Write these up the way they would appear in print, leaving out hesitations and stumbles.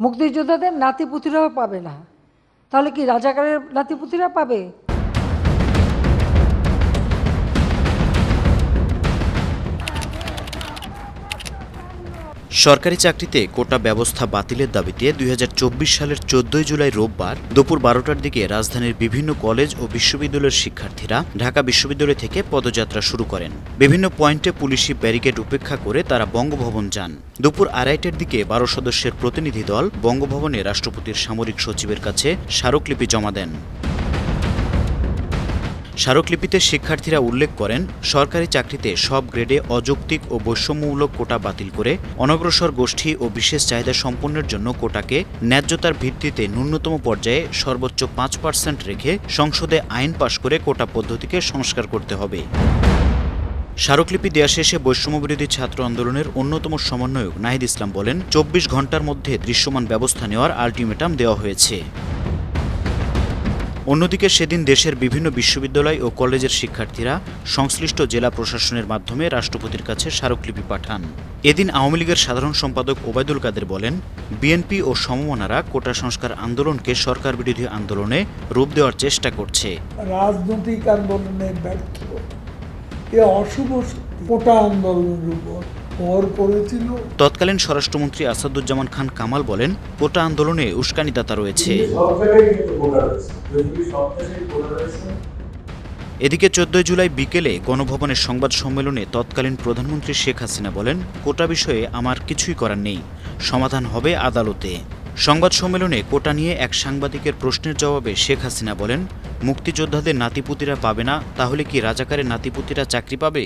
মুক্তিযোদ্ধাদের নাতিপুতিরাও পাবে না, তাহলে কি রাজাকারের নাতিপুতিরা পাবে? সরকারি চাকরিতে কোটা ব্যবস্থা বাতিলের দাবিতে ২০২৪ সালের ১৪ জুলাই রোববার দুপুর ১২টার দিকে রাজধানীর বিভিন্ন কলেজ ও বিশ্ববিদ্যালয়ের শিক্ষার্থীরা ঢাকা বিশ্ববিদ্যালয় থেকে পদযাত্রা শুরু করেন। বিভিন্ন পয়েন্টে পুলিশি ব্যারিকেড উপেক্ষা করে তারা বঙ্গভবন যান। দুপুর ২:৩০টার দিকে ১২ সদস্যের প্রতিনিধি দল বঙ্গভবনে রাষ্ট্রপতির সামরিক সচিবের কাছে স্মারকলিপি জমা দেন। স্মারকলিপিতে শিক্ষার্থীরা উল্লেখ করেন, সরকারি চাকরিতে সব গ্রেডে অযৌক্তিক ও বৈষম্যমূলক কোটা বাতিল করে অনগ্রসর গোষ্ঠী ও বিশেষ চাহিদা সম্পন্নের জন্য কোটাকে ন্যায্যতার ভিত্তিতে ন্যূনতম পর্যায়ে সর্বোচ্চ ৫% রেখে সংসদে আইন পাশ করে কোটা পদ্ধতিকে সংস্কার করতে হবে। স্মারকলিপি দেয়া শেষে বৈষম্যবিরোধী ছাত্র আন্দোলনের অন্যতম সমন্বয়ক নাহিদ ইসলাম বলেন, ২৪ ঘণ্টার মধ্যে দৃশ্যমান ব্যবস্থা নেওয়ার আলটিমেটাম দেওয়া হয়েছে। অন্যদিকে সেদিন দেশের বিভিন্ন বিশ্ববিদ্যালয় ও কলেজের শিক্ষার্থীরা সংশ্লিষ্ট জেলা প্রশাসনের মাধ্যমে রাষ্ট্রপতির কাছে স্মারকলিপি পাঠান। এদিন আওয়ামী লীগের সাধারণ সম্পাদক ওবায়দুল কাদের বলেন, বিএনপি ও সমমনারা কোটা সংস্কার আন্দোলনকে সরকার বিরোধী আন্দোলনে রূপ দেওয়ার চেষ্টা করছে। রাজনৈতিক আন্দোলনে ব্যর্থ এ অশুভ শক্তি কোটা আন্দোলনের উপর করেছিল। তৎকালীন স্বরাষ্ট্রমন্ত্রী আসাদুজ্জামান খান কামাল বলেন, কোটা আন্দোলনে উস্কানিদাতা রয়েছে। এদিকে ১৪ জুলাই বিকেলে গণভবনের সংবাদ সম্মেলনে তৎকালীন প্রধানমন্ত্রী শেখ হাসিনা বলেন, কোটা বিষয়ে আমার কিছুই করার নেই, সমাধান হবে আদালতে। সংবাদ সম্মেলনে কোটা নিয়ে এক সাংবাদিকের প্রশ্নের জবাবে শেখ হাসিনা বলেন, মুক্তিযোদ্ধাদের নাতিপুতিরা পাবে না, তাহলে কি রাজাকারের নাতিপুতিরা চাকরি পাবে?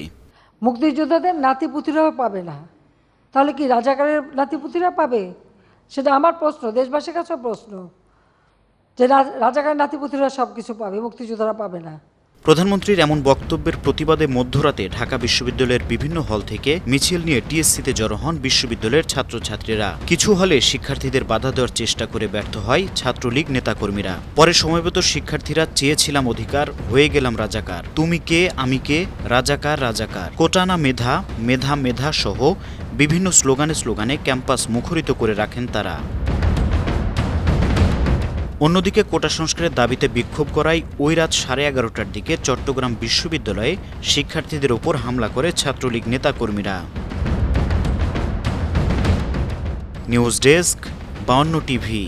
মুক্তিযোদ্ধাদের নাতিপুতিরাও পাবে না, তাহলে কি রাজাকারের নাতিপুতিরা পাবে? সেটা আমার প্রশ্ন, দেশবাসীর কাছেও প্রশ্ন, যে রাজাকারের নাতিপুতিরা সব কিছু পাবে, মুক্তিযোদ্ধারা পাবে না। প্রধানমন্ত্রীর এমন বক্তব্যের প্রতিবাদে মধ্যরাতে ঢাকা বিশ্ববিদ্যালয়ের বিভিন্ন হল থেকে মিছিল নিয়ে টিএসসিতে জড়ো হন বিশ্ববিদ্যালয়ের ছাত্রছাত্রীরা। কিছু হলে শিক্ষার্থীদের বাধা দেওয়ার চেষ্টা করে ব্যর্থ হয় ছাত্রলীগ নেতাকর্মীরা। পরে সমবেত শিক্ষার্থীরা চেয়েছিলাম অধিকার, হয়ে গেলাম রাজাকার, তুমি কে আমি কে, রাজাকার রাজাকার, কোটা না মেধা, মেধা মেধা সহ বিভিন্ন স্লোগানে ক্যাম্পাস মুখরিত করে রাখেন তারা। অন্যদিকে কোটা সংস্কারের দাবিতে বিক্ষোভ করায় ওই রাত 11:30টার দিকে চট্টগ্রাম বিশ্ববিদ্যালয়ে শিক্ষার্থীদের ওপর হামলা করে ছাত্রলীগ নেতাকর্মীরা। News desk, 52 TV.